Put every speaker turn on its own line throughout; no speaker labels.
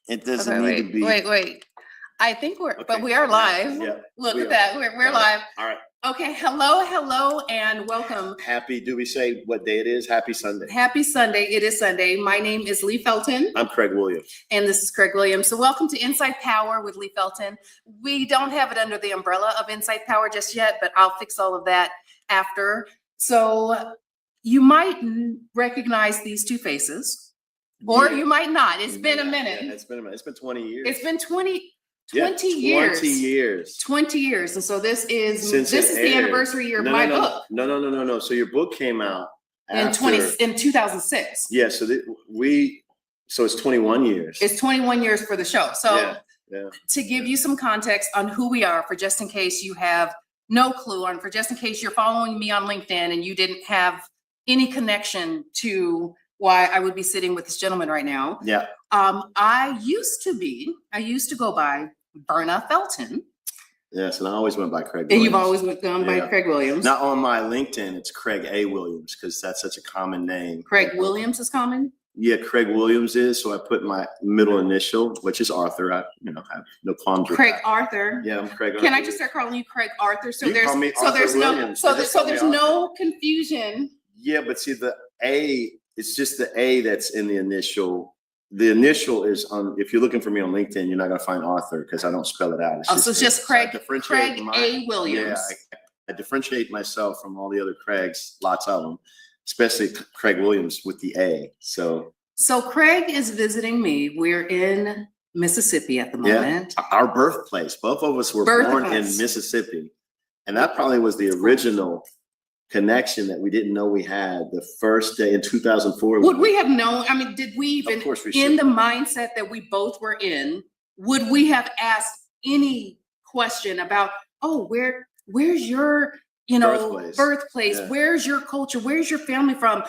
It doesn't need to be.
Wait. I think
Okay.
but we are live.
Yeah.
Look at that. We're live.
All right.
Okay. Hello, and welcome.
Do we say what day it is? Happy Sunday.
Happy Sunday. It is Sunday. My name is Leigh Felton.
I'm Craig Williams.
And this is Craig Williams. So welcome to Inside Power with Leigh Felton. We don't have it under the umbrella of Inside Power just yet, but I'll fix all of that after. So you might recognize these two faces, or you might not. It's been a minute.
Yeah, it's been a minute. It's been 20 years.
It's been 20
years.
20 years. 20 years. And so this is the anniversary year of my book.
No. So your book came out
in 2006.
Yeah. So it's 21 years.
It's 21 years for the show. So
yeah.
To give you some context on who we are, for just in case you have no clue, and for just in case you're following me on LinkedIn and you didn't have any connection to why I would be sitting with this gentleman right now.
Yeah.
I used to go by Berna Felton.
Yes, and I always went by Craig Williams.
And you've always gone by Craig Williams.
Not on my LinkedIn, it's Craig A. Williams, because that's such a common name.
Craig Williams is common?
Yeah, Craig Williams is. So I put my middle initial, which is Arthur. I have no qualms with
Craig
that.
Arthur.
Yeah, I'm Craig Arthur.
Can I just start calling you Craig Arthur? So
You
there's
call me
so
Arthur
there's no
Williams.
so
Just
so
call me
there's
Arthur.
no confusion.
Yeah, but see the A, it's just the A that's in the initial. The initial is on, if you're looking for me on LinkedIn, you're not going to find Arthur because I don't spell it out.
So it's just Craig
differentiate
A. Williams.
Yeah, I differentiate myself from all the other Craigs, lots of them, especially Craig Williams with the A. So
Craig is visiting me. We're in Mississippi at the moment.
Yeah, our birthplace. Both of us were born in Mississippi. And that probably was the original connection that we didn't know we had the first day in 2004.
Would we have known? I mean, did we even,
of course we
in
should.
the mindset that we both were in, would we have asked any question about, where's your, birthplace?
Yeah.
Where's your culture? Where's your family from?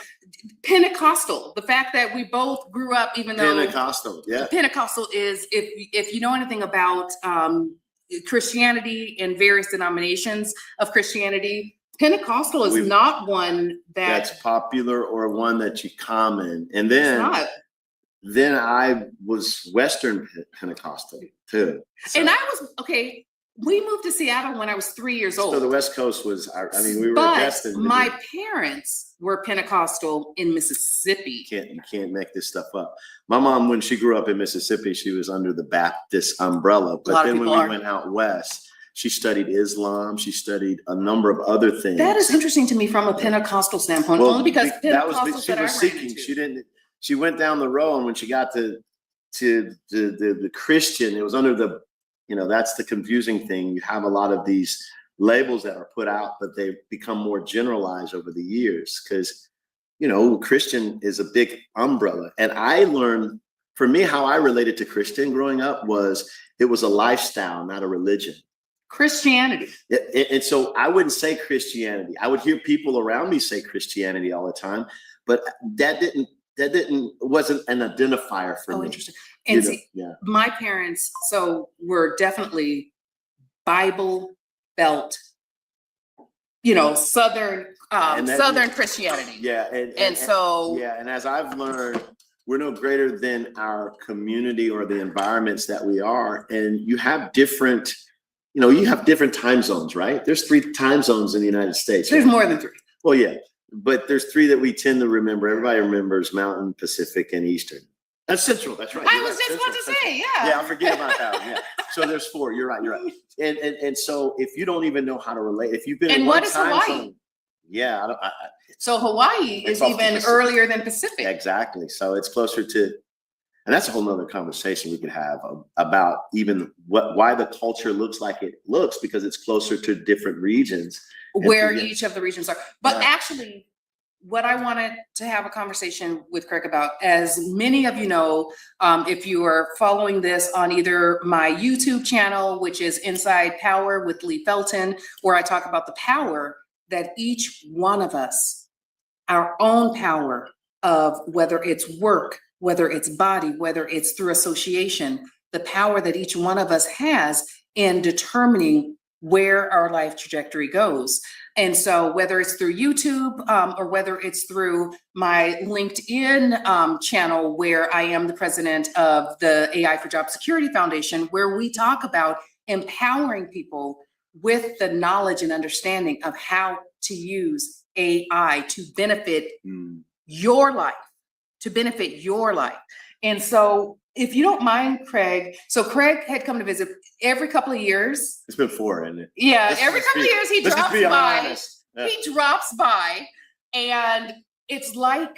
Pentecostal. The fact that we both grew up, even though
Pentecostal
is, if you know anything about Christianity and various denominations of Christianity, Pentecostal is not one
that's popular or one that you common. And then I was Western Pentecostal too.
So. And I was, we moved to Seattle when I was 3 years old.
So the West Coast was, we were destined.
But my parents were Pentecostal in Mississippi.
You can't make this stuff up. My mom, when she grew up in Mississippi, she was under the Baptist umbrella. But then when we went out west, she studied Islam. She studied a number of other things.
That is interesting to me from a Pentecostal standpoint, only because Pentecostals
she was seeking. She went down the road, and when she got to the Christian, it was under the, that's the confusing thing. You have a lot of these labels that are put out, but they've become more generalized over the years because, Christian is a big umbrella. And I learned, for me, how I related to Christian growing up was it was a lifestyle, not a religion.
Christianity.
And so I wouldn't say Christianity. I would hear people around me say Christianity all the time, but that wasn't an identifier for me.
Interesting. And my parents, were definitely Bible Belt, Southern Christianity.
Yeah. And as I've learned, we're no greater than our community or the environments that we are. And you have different time zones, right? There's 3 time zones in the United States.
There's more than 3.
Well, yeah, but there's 3 that we tend to remember. Everybody remembers Mountain, Pacific, and Eastern. That's Central. That's right.
I was just about to say, yeah.
Yeah, I forget about that one. Yeah. So there's 4. You're right. And so if you don't even know how to relate, if you've been in one time zone,
so Hawaii is even earlier than Pacific.
Exactly. So it's closer to, and that's a whole nother conversation we could have about even why the culture looks like it looks, because it's closer to different regions.
Where each of the regions are. But actually, what I wanted to have a conversation with Craig about, as many of you know, if you are following this on either my YouTube channel, which is Inside Power with Leigh Felton, where I talk about the power that each one of us, our own power of whether it's work, whether it's body, whether it's through association, the power that each one of us has in determining where our life trajectory goes. And so whether it's through YouTube or whether it's through my LinkedIn channel, where I am the president of the AI for Job Security Foundation, where we talk about empowering people with the knowledge and understanding of how to use AI to benefit your life, And so if you don't mind, Craig, so Craig had come to visit every couple of years.
It's been 4, isn't it?
Yeah, every couple of years he drops by.
Yeah.
He drops by, and it's like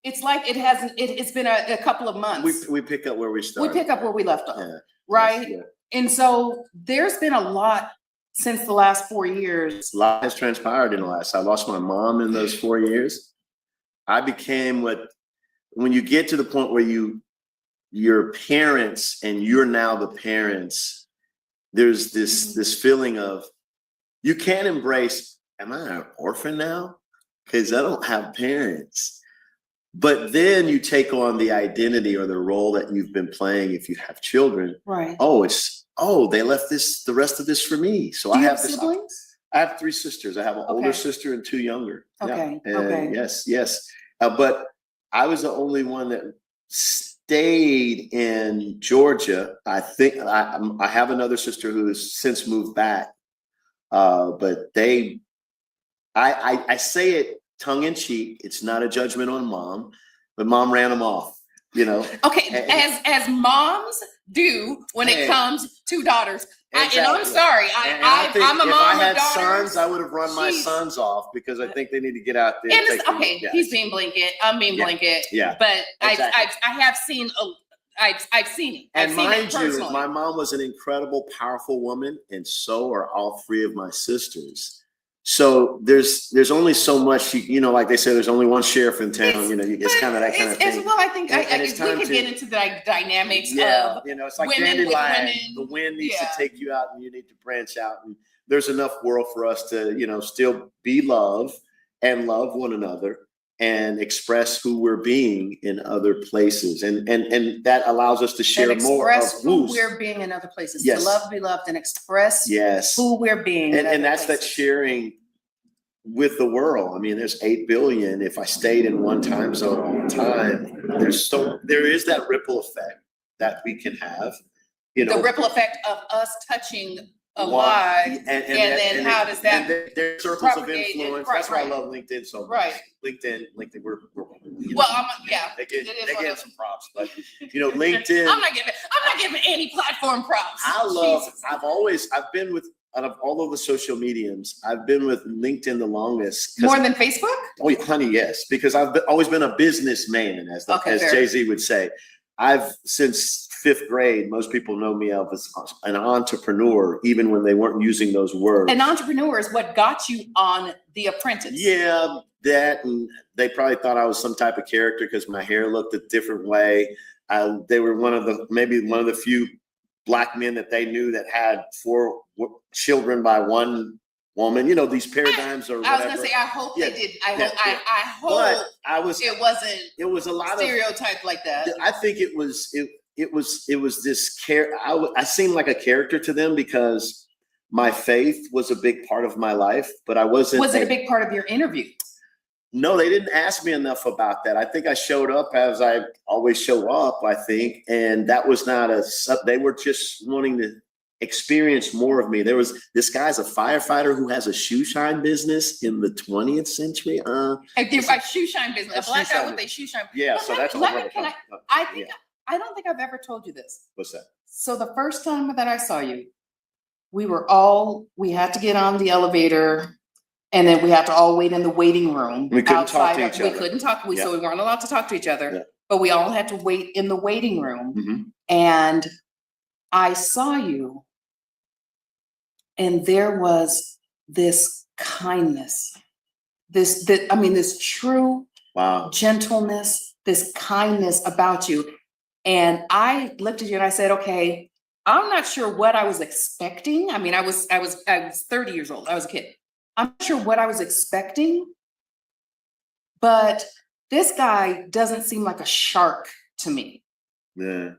it's been a couple of months.
We pick up where we started.
We pick up where we left off,
right?
Yeah. And so there's been a lot since the last 4 years.
A lot has transpired in the last. I lost my mom in those 4 years. I became when you get to the point where your parents and you're now the parents, there's this feeling of you can't embrace, am I an orphan now? Because I don't have parents. But then you take on the identity or the role that you've been playing if you have children.
Right.
They left the rest of this for me. So
Do you
have
siblings?
I have 3 sisters. I have an older sister and 2 younger.
Okay.
Yeah.
Okay.
Yes. But I was the only one that stayed in Georgia. I think I have another sister who has since moved back. But I say it tongue in cheek. It's not a judgment on mom, but mom ran them off,
Okay, as moms do when it comes to daughters.
Exactly.
And I'm sorry, I'm a mom
if I
of
had
daughters.
sons, I would have run my sons off because I think they need to get out there.
And he's being blanket. I'm being blanket.
Yeah.
But
exactly.
I have seen I've seen it.
And mind you, my mom was an incredible, powerful woman, and so are all 3 of my sisters. So there's only so much, like they say, there's only one sheriff in town. It's kind of that kind of thing.
Well, I think we could get into the dynamics of
it's like dandelion. The wind needs to take you out, and you need to branch out. And there's enough world for us to, still be love and love one another and express who we're being in other places, and that allows us to share more of
who we're being in other places.
Yes.
To love, be loved, and express who we're being.
And that's that sharing with the world. I mean, there's 8 billion. If I stayed in one time zone all the time, there is that ripple effect that we can have.
The ripple effect of us touching a live, and then how does that?
There's circles of influence. That's why I love LinkedIn so much.
Right.
LinkedIn. We're
They
get some props, but LinkedIn.
I'm not giving any platform props.
I've been with. Out of all of the social mediums, I've been with LinkedIn the longest.
More than Facebook?
Oh, honey, yes, because I've always been a businessman, as Jay-Z would say. Since 5th grade, most people know me as an entrepreneur, even when they weren't using those words.
An entrepreneur is what got you on The Apprentice.
Yeah, that, and they probably thought I was some type of character because my hair looked a different way. They were maybe one of the few Black men that they knew that had 4 children by one woman. These paradigms or whatever.
I was gonna say, I hope they did. I hope it was a lot stereotype like that.
I think it was this I seemed like a character to them because my faith was a big part of my life, but I wasn't.
Was it a big part of your interview?
No, they didn't ask me enough about that. I think I showed up as I always show up, I think. And that was they were just wanting to experience more of me. There was this guy's a firefighter who has a shoe shine business in the 20th century. A
shoe shine business. A black guy with a shoe shine.
Yeah. So that's all.
I don't think I've ever told you this.
What's that?
So the first time that I saw you, we had to get on the elevator. And then we had to all wait in the waiting room.
We couldn't talk to each other.
We couldn't talk. So we weren't allowed to talk to each other. But we all had to wait in the waiting room.
Mm-hmm. And
I saw you. And there was this kindness, this true gentleness, this kindness about you. And I looked at you and I said, okay, I'm not sure what I was expecting. I mean, I was 30 years old. I was a kid. I'm not sure what I was expecting, but this guy doesn't seem like a shark to me.
Yeah.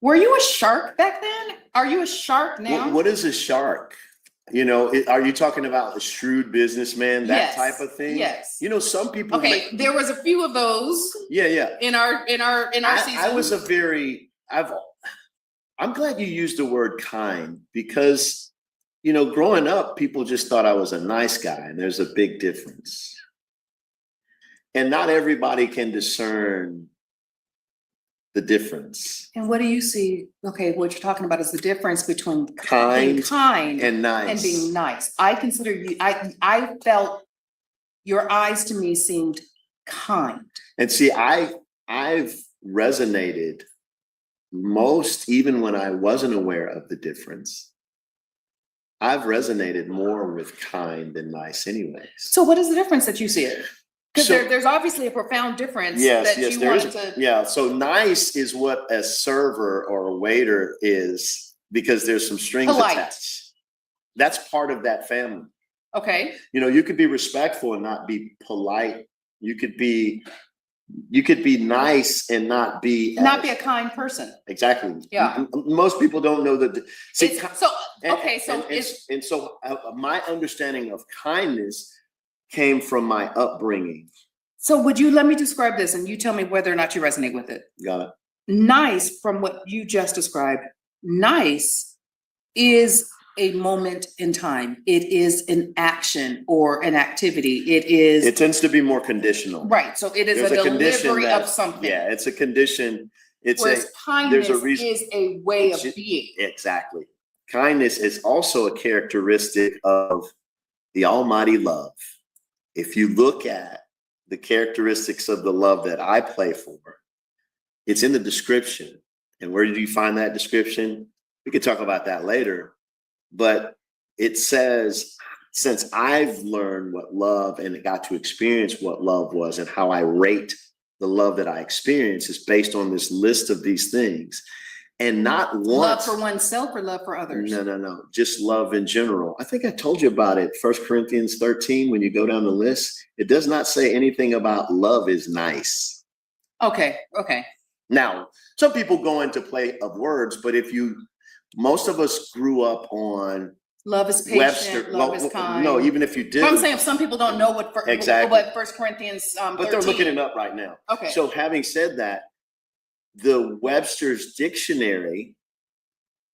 Were you a shark back then? Are you a shark now?
What is a shark? You know, are you talking about the shrewd businessman, that
Yes,
type of thing?
yes.
You know, some people.
Okay, there was a few of those.
Yeah.
In our season.
I was I'm glad you used the word kind, because, you know, growing up, people just thought I was a nice guy, and there's a big difference. And not everybody can discern the difference.
And what do you see? Okay, what you're talking about is the difference between being
Kind
kind
and nice.
and being nice. I consider you, I felt your eyes to me seemed kind.
And see, I've resonated most, even when I wasn't aware of the difference. I've resonated more with kind than nice anyways.
So what is the difference that you see it? Because
So-
there's obviously a profound difference
Yes,
that you
there is.
wanted to.
Yeah, so nice is what a server or a waiter is, because there's some strings
Polite.
attached. That's part of that family.
Okay,
You know, you could be respectful and not be polite. You could be nice and not be
a kind person.
exactly.
Yeah.
Most people don't know that. See,
So
my understanding of kindness came from my upbringing.
So would you let me describe this and you tell me whether or not you resonate with it?
Got it.
Nice, from what you just described, nice is a moment in time. It is an action or an activity.
It tends to be more conditional.
Right. So it is
There's
a
condition
delivery of something.
Yeah, it's a condition.
Whereas kindness
there's a reason.
is a way of being.
Exactly. Kindness is also a characteristic of the almighty love. If you look at the characteristics of the love that I play for, it's in the description. And where did you find that description? We could talk about that later. But it says, since I've learned what love and got to experience what love was and how I rate the love that I experience is based on this list of these things. And not once.
Love for oneself or love for others?
No. Just love in general. I think I told you about it. 1 Corinthians 13, when you go down the list, it does not say anything about love is nice.
Okay.
Now, some people go into play of words, but most of us grew up on
love is patient,
Webster.
love is kind.
No, even if you did.
I'm saying some people don't know what
Exactly.
what 1 Corinthians 13.
But they're looking it up right now.
Okay.
So having said that, the Webster's dictionary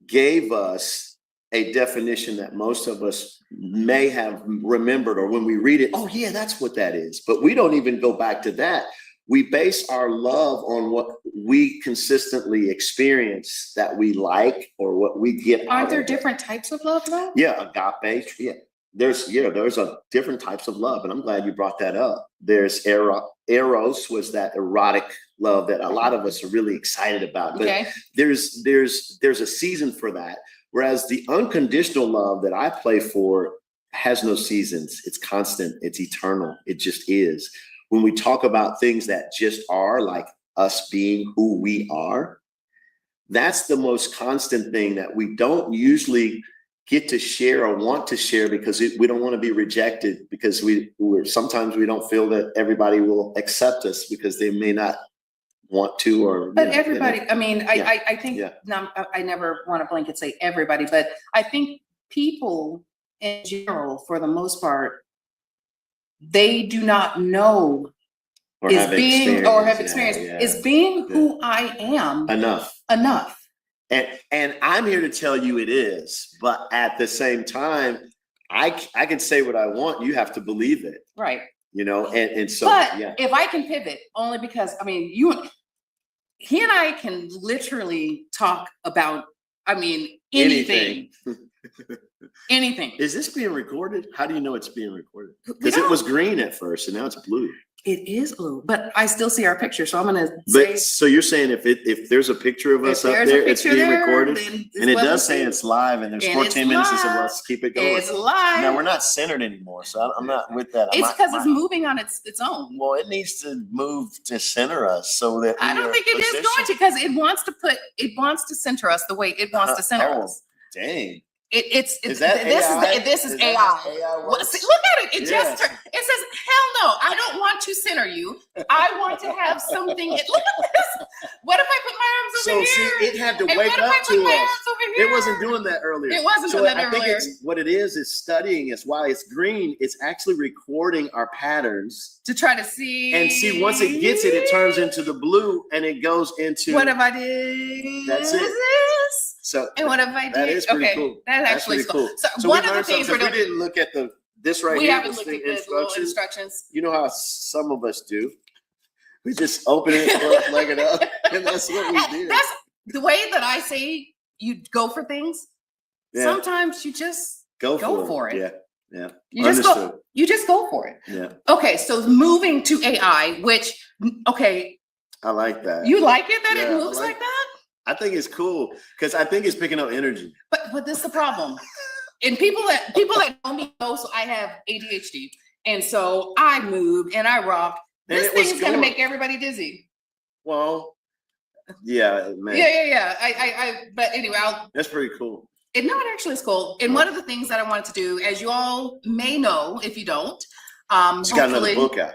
gave us a definition that most of us may have remembered, or when we read it, oh yeah, that's what that is. But we don't even go back to that. We base our love on what we consistently experience that we like, or what we get.
Aren't there different types of love though?
Yeah, agape. Yeah. There's a different types of love, and I'm glad you brought that up. There's eros, was that erotic love that a lot of us are really excited about. But
Okay.
there's a season for that. Whereas the unconditional love that I play for has no seasons. It's constant. It's eternal. It just is. When we talk about things that just are, like us being who we are, that's the most constant thing that we don't usually get to share or want to share, because we don't want to be rejected, because sometimes we don't feel that everybody will accept us because they may not want to, or
But everybody, I mean,
Yeah.
I think,
Yeah.
no, I never want to blanket say everybody, but I think people in general, for the most part, they do not know
or
is
have
being
experience.
or have experience
Yeah.
is being who I am
enough. And I'm here to tell you it is, but at the same time, I can say what I want. You have to believe it,
Right.
you know? And so,
But
yeah.
if I can pivot, only because, I mean, he and I can literally talk about, I mean, anything. Anything.
Is this being recorded? How do you know it's being recorded? Because it was green at first and now it's blue.
It is blue, but I still see our picture. So I'm going to
But
say.
so you're saying if there's a picture of us up there, it's being recorded, and it does say it's live, and there's 14 minutes. And so let's keep it going.
It's live.
Now we're not centered anymore, so I'm not with that.
It's because it's moving on its own.
Well, it needs to move to center us so that
I don't think it is going to, because it wants to center us the way it wants to center us.
Dang.
This is
AI?
AI. Well, see, look at it. It just says, hell no, I don't want to center you. I want to have something. Look at this. What if I put my arms
So see, it had to
And
wake
what if
up
I put
to
my
us.
arms over here?
It wasn't doing that earlier.
It wasn't
So
doing that
I think
earlier.
it's what it is studying. It's why it's green. It's actually recording our patterns
To try to see.
and see once it gets it, it turns into the blue and it goes into.
What if I did?
That's it.
This?
So
And what if I did?
that is pretty cool.
That's actually
pretty cool.
So
we
one of the
learned
things
something.
we're doing.
We didn't look at this right
We
here.
haven't looked at the little instructions.
You know how some of us do. We just open it, leg it up, and that's what we do.
That's the way that I say you go for things.
Yeah.
Sometimes you just
go
for it.
Yeah.
You just go. You just go for it.
Yeah.
Okay, so moving to AI, which
I like that.
you like it that
Yeah,
it moves like that?
I think it's cool because I think it's picking up energy.
But this is the problem. And people that know me know, so I have ADHD, and so I move and I rock.
And
This
it was
thing is going to
going-
make everybody dizzy.
Well, yeah, man.
Yeah. But anyway,
That's pretty cool.
it actually is cool. And one of the things that I wanted to do, as you all may know, if you don't,
She's got another book out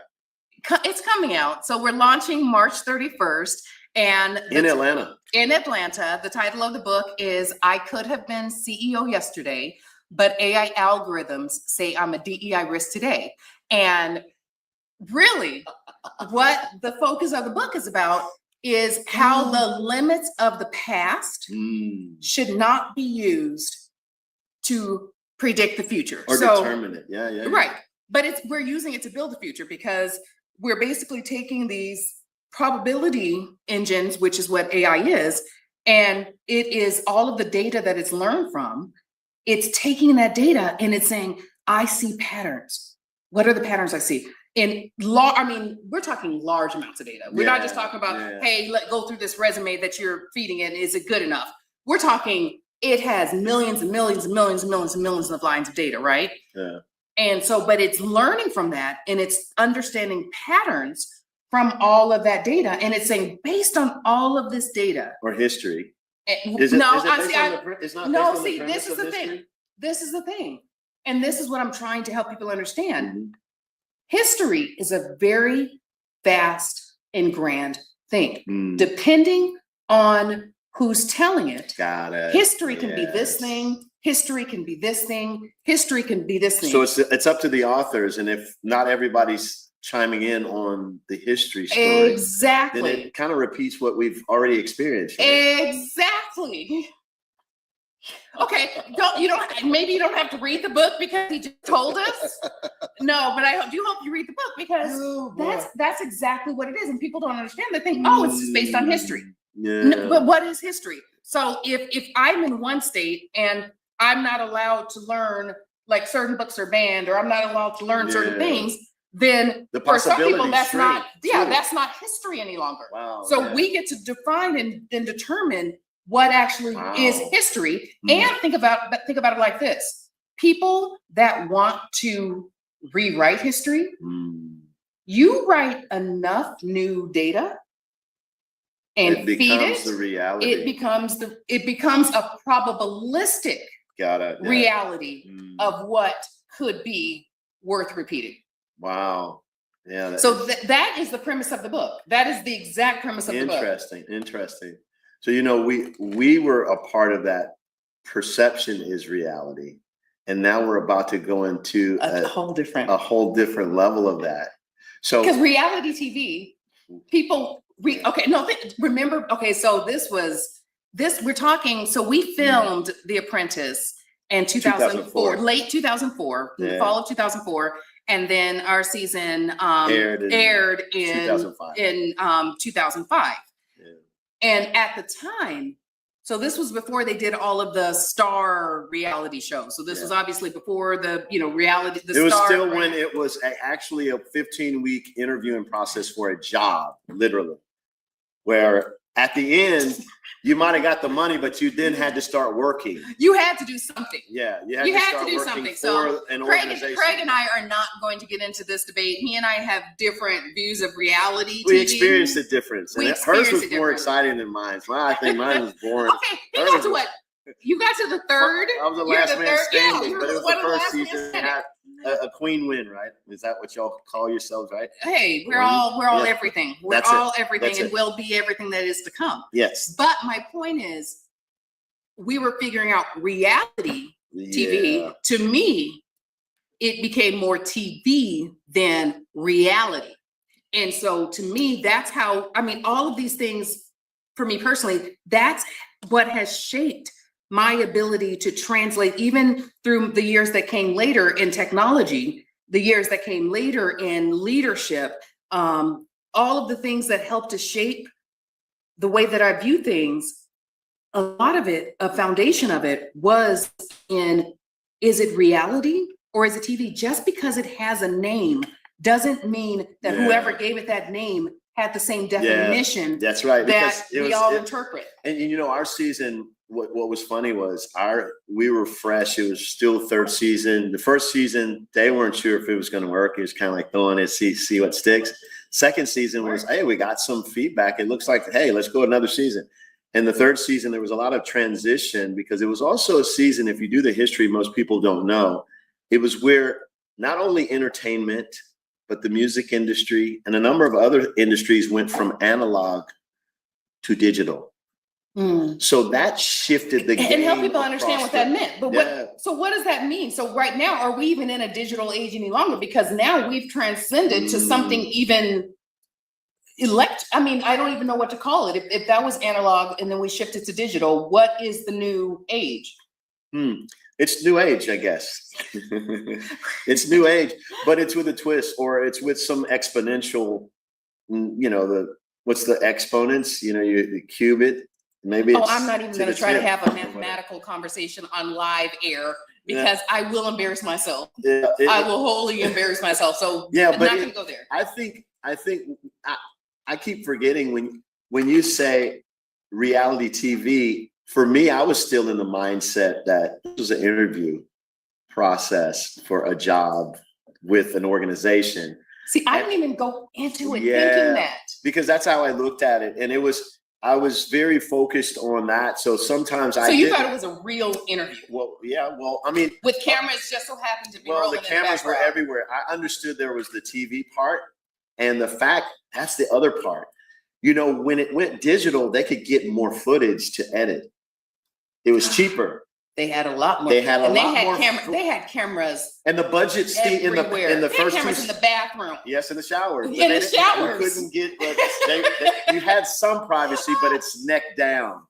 it's coming out. So we're launching March 31st, and
in Atlanta.
In Atlanta, the title of the book is "I Could Have Been CEO Yesterday, but AI Algorithms Say I'm a DEI Risk Today." And really, what the focus of the book is about is how the limits of the past should not be used to predict the future
Or determine it. Yeah.
Right. But we're using it to build the future, because we're basically taking these probability engines, which is what AI is, and it is all of the data that it's learned from. It's taking that data and it's saying, I see patterns. What are the patterns I see? We're talking large amounts of data. We're not just talking about, hey, go through this resume that you're feeding in. Is it good enough? We're talking, it has millions and millions and millions and millions and millions of lines of data, right?
Yeah.
And so, but it's learning from that, and it's understanding patterns from all of that data. And it's saying, based on all of this data.
Or history.
This is the
history?
thing. This is the thing. And this is what I'm trying to help people understand.
Mm-hmm.
History is a very vast and grand thing.
Mm.
Depending on who's telling it.
Got it.
History can be this thing. History can be this thing. History can be this thing.
So it's up to the authors, and if not everybody's chiming in on the history story,
exactly,
then it kind of repeats what we've already experienced. Right?
Exactly. Okay, maybe you don't have to read the book because he just told us. No, but I do hope you read the book, because that's exactly what it is. And people don't understand. They think, it's just based on history.
Yeah.
No, but what is history? So if I'm in one state and I'm not allowed to learn, like certain books are banned, or I'm not allowed to learn certain things, then for some people that's not history any longer.
Wow.
So we get to define and determine what actually is history. And think about it like this: people that want to rewrite history, you write enough new data and feed it,
the reality.
it becomes a probabilistic reality of what could be worth repeating.
Wow. Yeah.
So that is the premise of the book. That is the exact premise of the book.
Interesting. So, we were a part of that. Perception is reality. And now we're about to go into a whole different level of that. So,
because reality TV, people, remember, so we're talking, so we filmed The Apprentice in 2004, late 2004, in the fall of 2004. And then our season aired in 2005. And at the time, so this was before they did all of the star reality shows. So this was obviously before the, reality. It was still
when it was actually a 15-week interviewing process for a job, literally, where at the end, you might have got the money, but you then had to start working.
You had to do something.
Yeah,
you had to do something. So Craig and I are not going to get into this debate. He and I have different views of reality.
We
TV.
experienced the difference. Hers was more exciting than mine. So I think mine was boring.
Okay, he goes to what? You got to the third.
I was the
You're
last
the
man
third. Yeah,
standing,
you
but it
were
was
one
the
of the
first
last men
season.
standing.
Had a queen win, right? Is that what y'all call yourselves, right?
Hey, we're
Queen?
all
Yeah.
everything. We're
That's it.
all everything,
That's
and
it.
will be everything that is to come.
Yes.
But my point is, we were figuring out reality TV.
Yeah.
To me, it became more TV than reality. And so to me, that's how, I mean, all of these things, for me personally, that's what has shaped my ability to translate, even through the years that came later in technology, the years that came later in leadership, all of the things that helped to shape the way that I view things. A lot of it, a foundation of it was in, is it reality or is it TV? Just because it has a name doesn't mean that whoever gave it that name had the same definition.
That's right.
That we all interpret.
And you know, our season, what was funny was we were fresh. It was still third season. The first season, they weren't sure if it was going to work. It was kind of like throwing it, see what sticks. Second season was, hey, we got some feedback. It looks like, hey, let's go another season. And the third season, there was a lot of transition because it was also a season, if you do the history, most people don't know, it was where not only entertainment, but the music industry and a number of other industries went from analog to digital. So that shifted the game.
And help people understand what that meant. But so what does that mean? So right now, are we even in a digital age any longer? Because now we've transcended to something even I mean, I don't even know what to call it. If that was analog and then we shifted to digital, what is the new age?
It's new age, I guess. It's new age, but it's with a twist, or it's with some exponential, you know, what's the exponents? You know, you cube it. Maybe it's
I'm not even going to try to have a mathematical conversation on live air because I will embarrass myself. I will wholly embarrass myself. So I'm not going to go there.
I think I keep forgetting when you say reality TV. For me, I was still in the mindset that this was an interview process for a job with an organization.
See, I didn't even go into it thinking that.
Because that's how I looked at it. And I was very focused on that. So sometimes
So you thought it was a real interview?
Well, yeah. Well, I mean.
With cameras just so happened to be rolling in the
cameras were everywhere. I understood there was the TV part. And the fact, that's the other part. You know, when it went digital, they could get more footage to edit. It was cheaper.
They had a lot more.
They had more.
They had cameras.
And the budget in the first
cameras in the bathroom.
Yes, in the shower.
In the showers.
You couldn't get. You had some privacy, but it's neck down.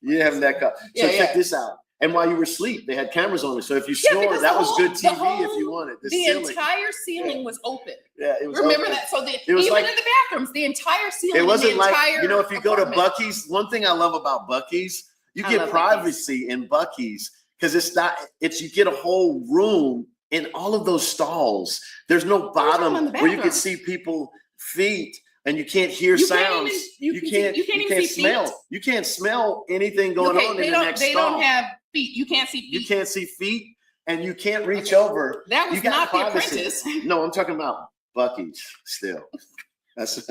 You didn't have neck up. So check this out. And while you were asleep, they had cameras on it. So if you snored, that was good TV if you wanted.
The entire ceiling was open.
Yeah, it was.
Remember
open.
that? So even in the bathrooms, the entire ceiling.
It wasn't like, you know, if you go to
apartment.
Buc-ee's. One thing I love about Buc-ee's, you get privacy in Buc-ee's because you get a whole room in all of those stalls. There's no bottom where you can see people's feet. And you can't hear sounds. You can't smell.
Feet.
You can't smell anything going on in the next stall.
They don't have feet. You can't see feet.
You can't see feet, and you can't reach over.
That was not the Apprentice.
No, I'm talking about Buc-ee's still. That's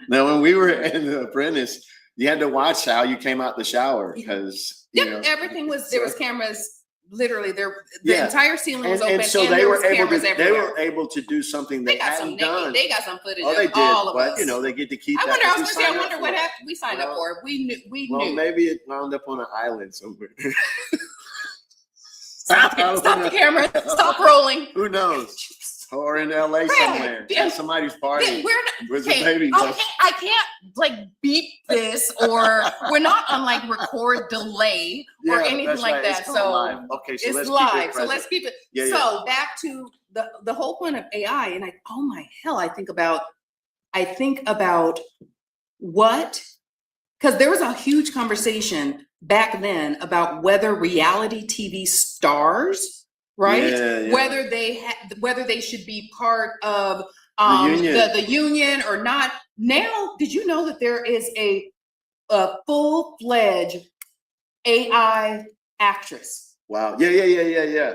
now when we were in the Apprentice, you had to watch how you came out the shower because
everything was there was cameras. Literally, the entire ceiling was open,
and so
they were
able to do something they hadn't done.
They got some footage.
Oh, they
of
did,
all of
but
us.
You know, they get to keep.
I
that.
I wonder what happened. We signed up for it. We knew.
Well, maybe it wound up on an island somewhere.
Stop the camera. Stop rolling.
Who knows? Or in LA somewhere. At somebody's party. Where's the baby?
I can't beep this, or we're not on record delay or anything like that. So
live. Okay, so
it's live. So let's keep it. So back to the whole point of AI, and I think about what, because there was a huge conversation back then about whether reality TV stars. Right? Yeah. Whether they should be part of the union or not. Now, did you know that there is a full-fledged AI actress?
Wow. Yeah.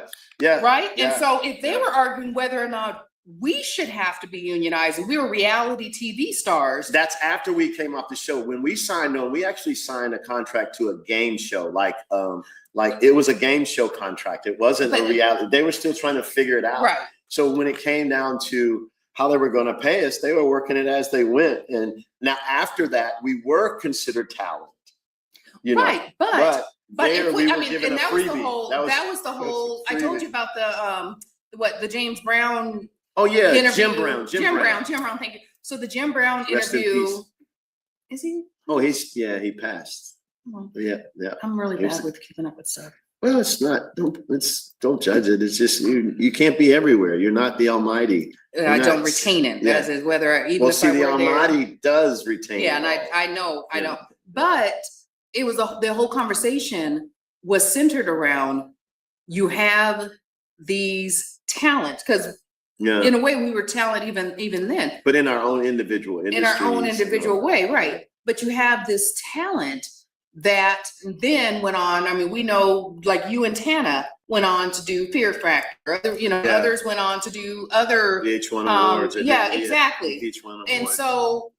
Right?
Yeah.
And so if they were arguing whether or not we should have to be unionized. And we were reality TV stars.
That's after we came off the show. When we signed on, we actually signed a contract to a game show. Like it was a game show contract. It wasn't a reality. They were still trying to figure it out.
Right.
So when it came down to how they were going to pay us, they were working it as they went. And now after that, we were considered talent. You know?
Right, but
there,
if we, I
were
mean,
given
and
a
that was
freebie.
the whole. That was the whole. I told you about the James Brown.
Oh yeah,
interview.
Jim Brown.
Thank you. So the Jim Brown interview. Is he?
Oh, he passed.
Oh.
Yeah.
I'm really bad with keeping up with stuff.
Well, it's not. Don't judge it. It's just you can't be everywhere. You're not the Almighty.
I don't retain it.
Yeah.
As is whether even
well,
if
see,
I were
the Almighty
there,
does retain.
Yeah, and I know, but it was the whole conversation was centered around you have these talents because in a way we were talent even then,
but in our own individual
way, right? But you have this talent that then went on. I mean, we know like you and Tana went on to do Fear Factor. Others went on to do other
VH1 awards.
Exactly.
VH1
and so,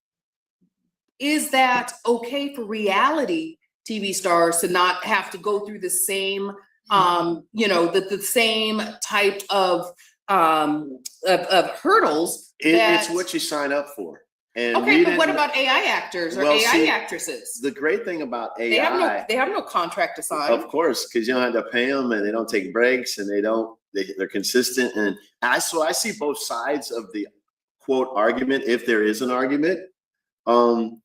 is that okay for reality TV stars to not have to go through the same, the same type of hurdles?
It's what you sign up for. And
okay, but what about AI actors or AI actresses?
The great thing about AI,
they have no contract to sign.
Of course, because you don't have to pay them, and they don't take breaks, and they're consistent. And I see both sides of the quote argument, if there is an argument. And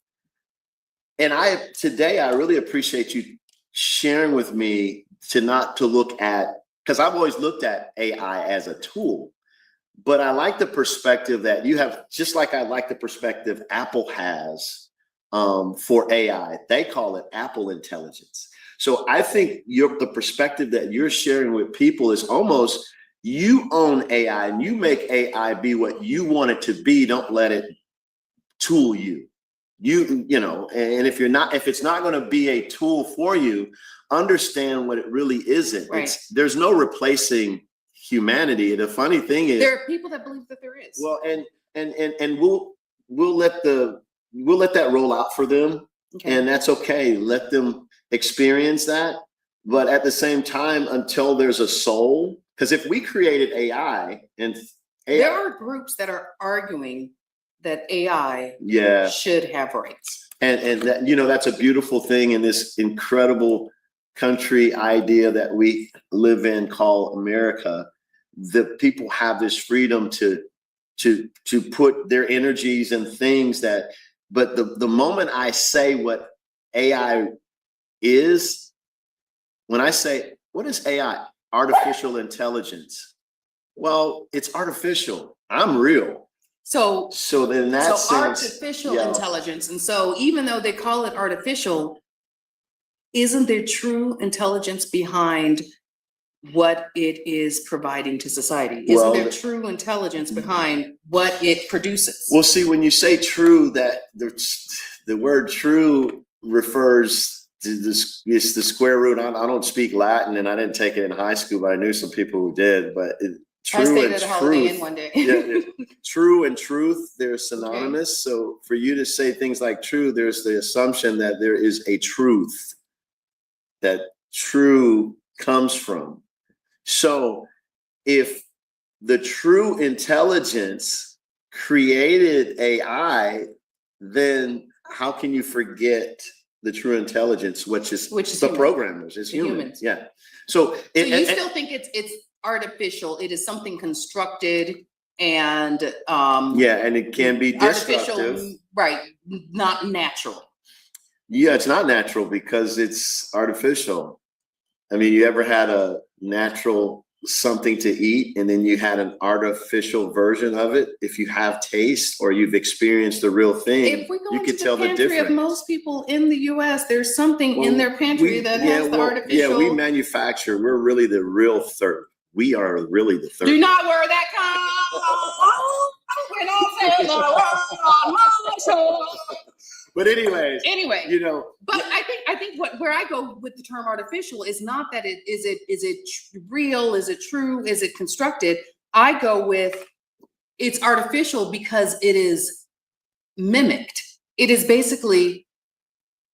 today I really appreciate you sharing with me to look at, because I've always looked at AI as a tool. But I like the perspective that you have, just like I like the perspective Apple has for AI. They call it Apple intelligence. So I think the perspective that you're sharing with people is almost you own AI and you make AI be what you want it to be. Don't let it tool you. And if it's not going to be a tool for you, understand what it really isn't.
Right.
There's no replacing humanity. The funny thing is
there are people that believe that there is.
Well, and we'll let that roll out for them, and that's okay. Let them experience that, but at the same time, until there's a soul, because if we created AI
there are groups that are arguing that AI should have rights,
and that, that's a beautiful thing in this incredible country idea that we live in called America. The people have this freedom to put their energies and things but the moment I say what AI is, when I say, what is AI? Artificial intelligence. Well, it's artificial. I'm real. So then that's
artificial intelligence. And so even though they call it artificial, isn't there true intelligence behind what it is providing to society? Isn't there true intelligence behind what it produces?
Well, see, when you say true, that the word true refers to this, it's the square root. I don't speak Latin, and I didn't take it in high school, but I knew some people who did. But true and truth,
one day.
True and truth, they're synonymous. Okay. So for you to say things like true, there's the assumption that there is a truth that true comes from. So if the true intelligence created AI, then how can you forget the true intelligence, which is the human. Programmers, it's humans. Yeah. So
you still think it's artificial. It is something constructed and
and it can be destructive.
Right, not natural.
Yeah, it's not natural because it's artificial. I mean, you ever had a natural something to eat and then you had an artificial version of it? If you have taste or you've experienced the real thing, you could tell the difference.
Of most people in the US, there's something in their pantry that has the artificial.
Yeah, we manufacture. We're really the real third. We are really the third.
Do not wear that when I say the word on my show.
But anyway,
But I think where I go with the term artificial is not that is it real? Is it true? Is it constructed? I go with it's artificial because it is mimicked. It is basically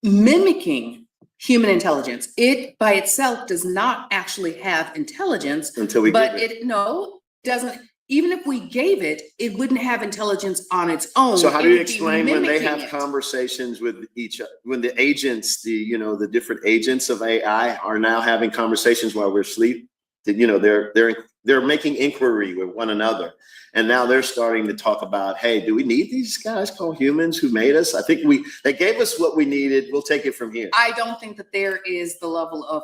mimicking human intelligence. It by itself does not actually have intelligence
until we
but
give it.
it doesn't. Even if we gave it, it wouldn't have intelligence on its own.
So how do
It
you
would be
explain when they have
mimicking it.
conversations with each other, when the agents, the different agents of AI are now having conversations while we're asleep? They're making inquiry with one another. And now they're starting to talk about, hey, do we need these guys called humans who made us? I think they gave us what we needed. We'll take it from here.
I don't think that there is the level of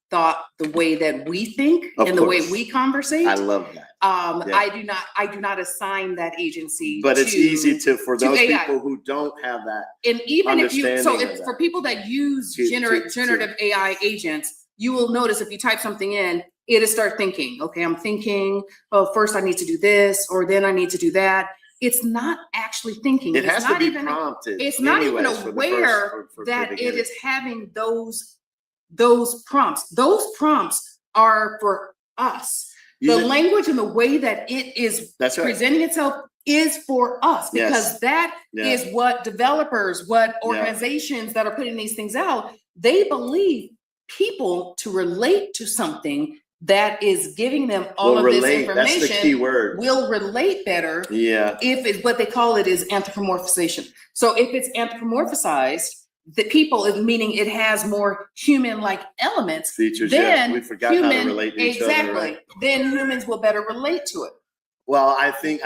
thought the way that we think
Of
and the way
course.
we conversate.
I love that. Yeah.
I do not assign that agency.
But it's easy for those
AI.
people who don't have that.
And even if
understanding of
for people that use
To-
generative AI agents, you will notice if you type something in, it'll start thinking, okay, I'm thinking, oh, first I need to do this, or then I need to do that. It's not actually thinking.
It has to be
even,
prompted.
It's not even
anyways,
aware
for
that
the
it
beginning.
is having those prompts. Those prompts are for us. The language and the way that it is
That's right.
presenting itself is for us, because
Yes.
that
Yeah.
is what developers, what organizations that are putting these things out, they believe people to relate to something that is giving them all of this information.
That's the key word.
Will relate better.
Yeah.
If it's what they call it is anthropomorphization. So if it's anthropomorphized, the people is meaning it has more human-like elements.
Features.
Then
we forgot how to relate to each other. Right?
Then humans will better relate to it.
Well, I think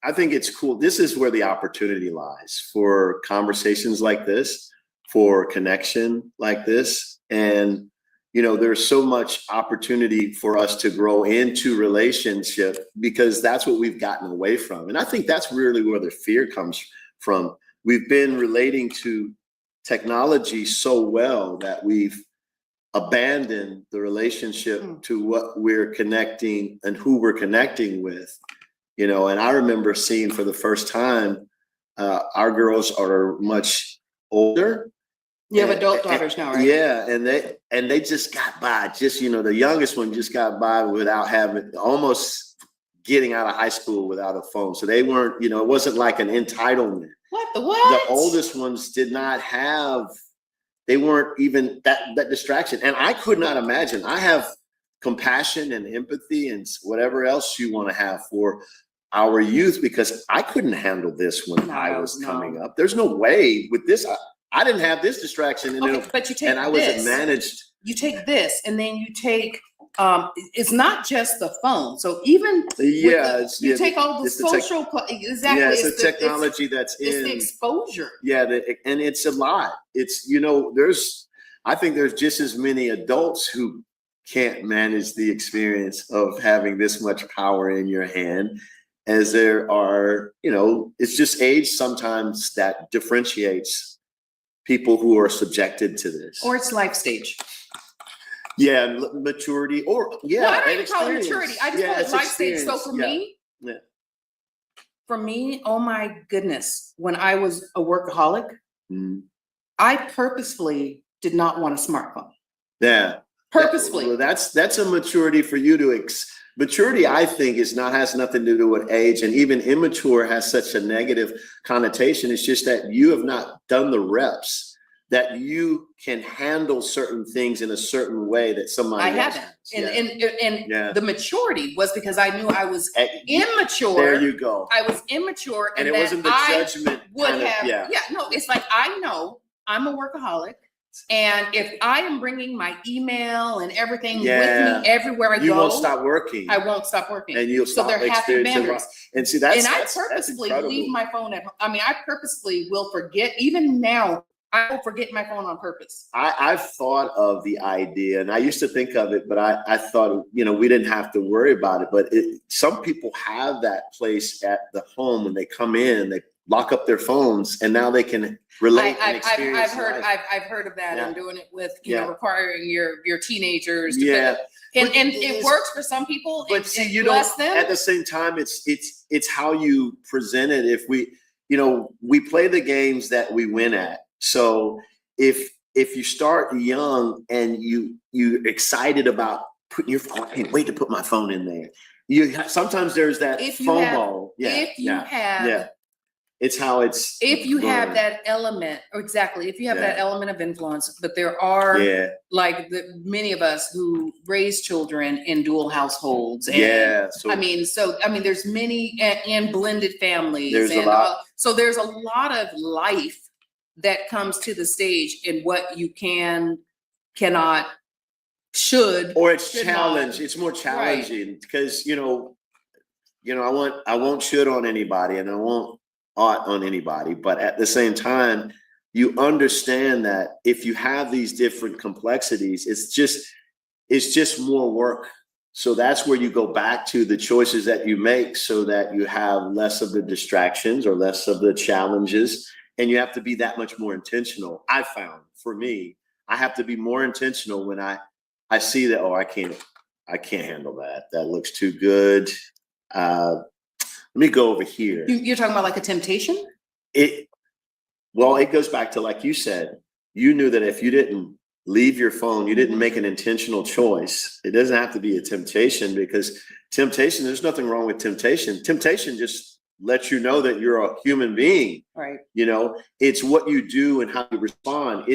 it's cool. This is where the opportunity lies for conversations like this, for connection like this. And, there's so much opportunity for us to grow into relationship, because that's what we've gotten away from. And I think that's really where the fear comes from. We've been relating to technology so well that we've abandoned the relationship to what we're connecting and who we're connecting with. And I remember seeing for the first time, our girls are much older.
You have adult daughters now, right?
Yeah, and they just got by. Just the youngest one just got by without almost getting out of high school without a phone. So they weren't, it wasn't like an entitlement.
What?
The oldest ones did not have. They weren't even that distraction, and I could not imagine. I have compassion and empathy and whatever else you want to have for our youth, because I couldn't handle this when I was coming up. There's no way with this. I didn't have this distraction, and
but you take
and I wasn't managed.
You take this, and then you take. It's not just the phone. So even you take all the social. Exactly.
Yeah, it's the technology that's in.
It's the exposure.
Yeah, and it's a lot. It's I think there's just as many adults who can't manage the experience of having this much power in your hand as there are. It's just age sometimes that differentiates people who are subjected to this,
or it's life stage.
Yeah, maturity, or
I don't even call it maturity. I just call it life stage. So for me, oh my goodness, when I was a workaholic, I purposefully did not want a smartphone.
Yeah,
purposefully.
Well, that's a maturity for you to. Maturity, I think, has nothing to do with age, and even immature has such a negative connotation. It's just that you have not done the reps that you can handle certain things in a certain way that somebody else
haven't.
has.
And the maturity was because I knew I was immature.
There you go.
I was immature,
and it wasn't the judgment.
No, it's like I know I'm a workaholic. And if I am bringing my email and everything with me everywhere I go,
you won't stop working.
I won't stop working.
And you'll stop experiencing boundaries. And see, that's
purposely leave my phone at home. I mean, I purposely will forget. Even now, I will forget my phone on purpose.
I've thought of the idea, and I used to think of it, but I thought, we didn't have to worry about it. But some people have that place at the home when they come in, they lock up their phones, and now they can relate and experience
I've heard of that, and doing it with requiring your teenagers to and it works for some people.
But see, you don't. At the same time, it's how you present it. If we play the games that we win at. So if you start young and you're excited about putting your phone, I can't wait to put my phone in there. Sometimes there's that
If you have-
FOMO.
if you have
yeah. It's how it's.
if you have
learned.
that element, or exactly, if you have that
Yeah.
element of influence, but there are
Yeah.
like many of us who raise children in dual households. And
Yeah. So
I mean, there's many and blended families.
There's a
and
lot.
So there's a lot of life that comes to the stage in what you cannot, should,
or it's
should
challenge.
not.
It's more challenging because I won't should on anybody and I won't ought on anybody, but at the same time, you understand that if you have these different complexities, it's just more work. So that's where you go back to the choices that you make so that you have less of the distractions or less of the challenges. And you have to be that much more intentional. I found for me, I have to be more intentional when I see that, I can't handle that. That looks too good. Let me go over here.
You're talking about like a temptation?
It goes back to, like you said, you knew that if you didn't leave your phone, you didn't make an intentional choice. It doesn't have to be a temptation, because temptation, there's nothing wrong with temptation. Temptation just lets you know that you're a human being.
Right.
It's what you do and how you respond.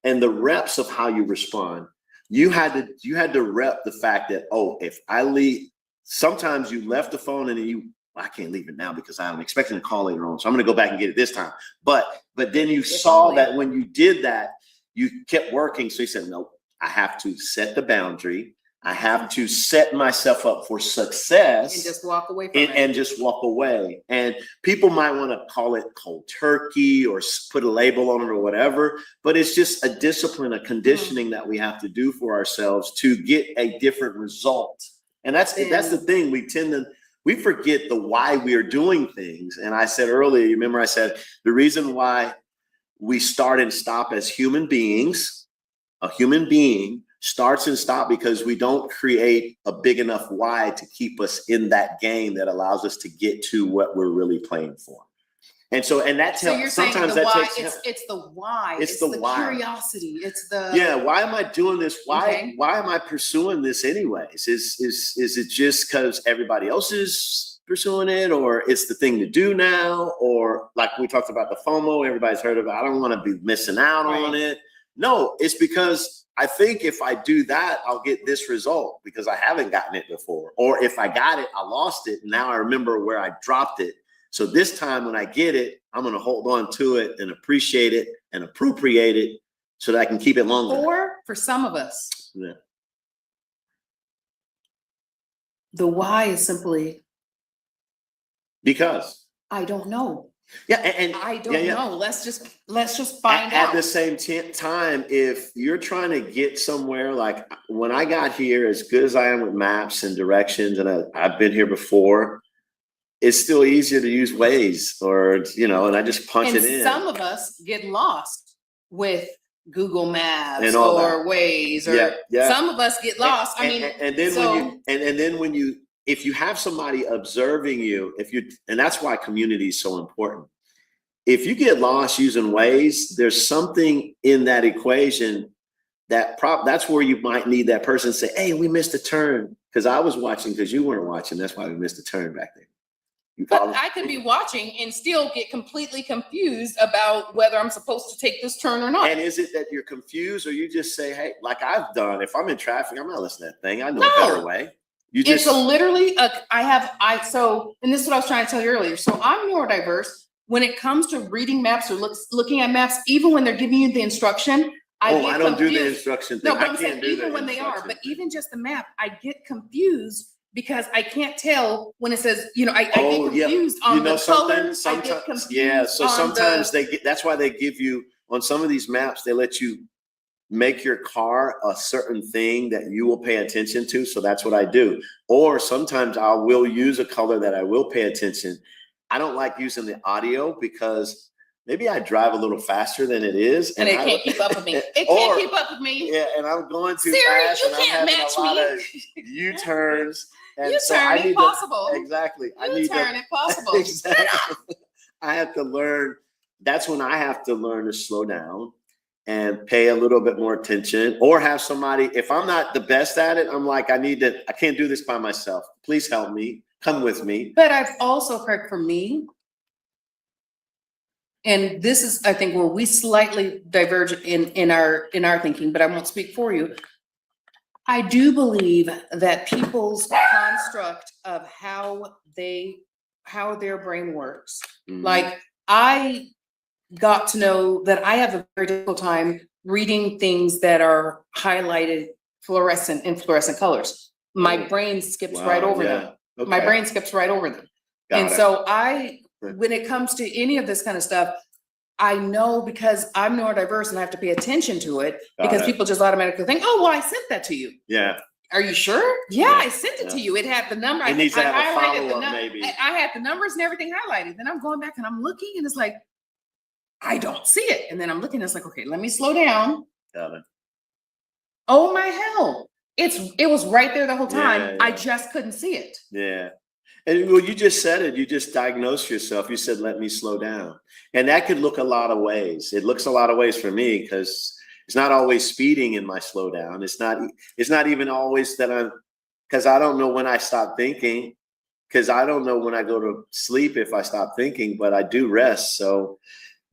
And the reps of how you respond. You had to rep the fact that, if I leave, sometimes you left the phone and I can't leave it now because I'm expecting a call later on. So I'm going to go back and get it this time. But then you saw that when you did that, you kept working. So you said, no, I have to set the boundary. I have to set myself up for success.
And just walk away from it.
And just walk away. And people might want to call it cold turkey or put a label on it or whatever. But it's just a discipline, a conditioning that we have to do for ourselves to get a different result. And that's the thing. We forget the why we are doing things. And I said earlier, you remember I said, the reason why we start and stop as human beings, a human being starts and stops because we don't create a big enough why to keep us in that game that allows us to get to what we're really playing for. And so
you're
sometimes
saying
that
why,
takes
it's the why.
It's the why.
Curiosity. It's the
why am I doing this? Why am I pursuing this anyways? Is it just because everybody else is pursuing it, or it's the thing to do now, or like we talked about the FOMO, everybody's heard of it. I don't want to be missing out on it. No, it's because I think if I do that, I'll get this result because I haven't gotten it before. Or if I got it, I lost it. And now I remember where I dropped it. So this time when I get it, I'm going to hold on to it and appreciate it and appropriate it so that I can keep it longer.
Or for some of us, the why is simply
because
I don't know.
Yeah, and
I don't know. Let's just find out.
At the same time, if you're trying to get somewhere, like when I got here, as good as I am with maps and directions, and I've been here before, it's still easier to use Waze and I just punch it in.
Some of us get lost with Google Maps
and all
or
that.
Waze, or some of us get lost.
If you have somebody observing you, and that's why community is so important. If you get lost using Waze, there's something in that equation that's where you might need that person to say, hey, we missed a turn. Because I was watching because you weren't watching. That's why we missed a turn back there.
But I could be watching and still get completely confused about whether I'm supposed to take this turn or not.
And is it that you're confused, or you just say, hey, like I've done, if I'm in traffic, I'm not listening to that thing. I know a better way. And this is what I was trying to tell you earlier. So I'm neurodiverse. When it comes to reading maps or looking at maps, even when they're giving you the instruction, I don't do the instruction thing.
No, but I'm saying even when they are, but even just the map, I get confused because I can't tell when it says, I get confused on the colors.
Sometimes, so sometimes that's why they give you, on some of these maps, they let you make your car a certain thing that you will pay attention to. So that's what I do. Or sometimes I will use a color that I will pay attention. I don't like using the audio because maybe I drive a little faster than it is.
And it can't keep up with me. It can't keep up with me.
Yeah, and I'm going too
Siri,
fast.
you
and
can't
I'm having
match
a lot
me.
of U-turns. And
U-turn impossible.
Exactly.
U-turn impossible.
Exactly. I have to learn. That's when I have to learn to slow down and pay a little bit more attention, or have somebody, if I'm not the best at it, I'm like, I can't do this by myself. Please help me, come with me.
But I've also heard for me, and this is, I think, where we slightly diverge in our thinking, but I won't speak for you. I do believe that people's construct of how their brain works, like I got to know that I have a very difficult time reading things that are highlighted in fluorescent colors. My brain skips right over them.
Okay.
My brain skips right over them.
Got it.
So when it comes to any of this kind of stuff, I know because I'm neurodiverse and I have to pay attention to it because people just automatically think, oh, well, I sent that to you.
Yeah.
Are you sure? Yeah, I sent it to you. It had the number.
It needs to have a
highlighted
follow-up, maybe.
I had the numbers and everything highlighted. Then I'm going back and I'm looking and it's like, I don't see it. And then I'm looking, it's like, okay, let me slow down.
Got it.
Oh my hell. It was right there the whole time.
Yeah.
I just couldn't see it.
Yeah. And well, you just said it. You just diagnosed yourself. You said, let me slow down. And that could look a lot of ways. It looks a lot of ways for me because it's not always speeding in my slowdown. It's not even always that because I don't know when I stop thinking, because I don't know when I go to sleep if I stop thinking, but I do rest. So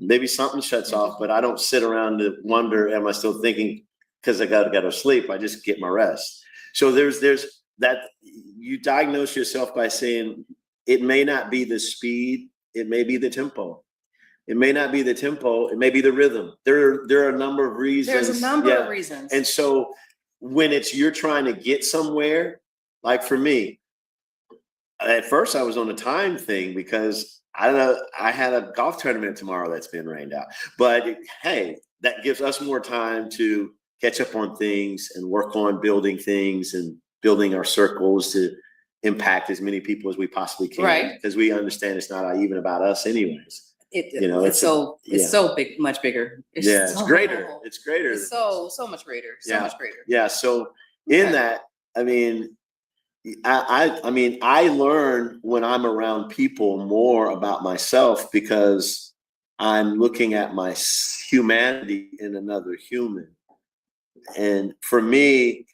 maybe something shuts off, but I don't sit around to wonder, am I still thinking because I got to go to sleep? I just get my rest. So there's that. You diagnose yourself by saying it may not be the speed, it may be the tempo. It may not be the tempo, it may be the rhythm. There are a number of reasons.
There's a number of reasons.
And so when you're trying to get somewhere, like for me, at first I was on a time thing because I don't know, I had a golf tournament tomorrow that's been rained out. But hey, that gives us more time to catch up on things and work on building things and building our circles to impact as many people as we possibly can.
Right.
Because we understand it's not even about us anyways.
It's so big, much bigger.
It's greater. It's greater.
It's so much greater. So much greater.
Yeah. So in that, I mean, I learn when I'm around people more about myself because I'm looking at my humanity in another human. And for me,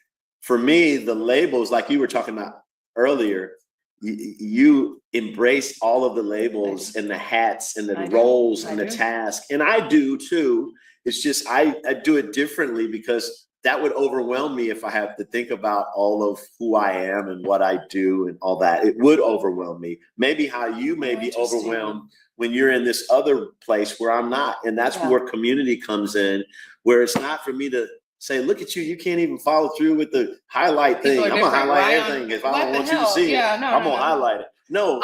the labels, like you were talking about earlier, you embrace all of the labels and the hats and the roles and the tasks. And I do too. It's just, I do it differently because that would overwhelm me if I have to think about all of who I am and what I do and all that. It would overwhelm me. Maybe how you may be overwhelmed when you're in this other place where I'm not. And that's where community comes in, where it's not for me to say, look at you, you can't even follow through with the highlight thing. I'm gonna highlight everything. If I don't want you to see it, I'm gonna highlight it. No.
Okay,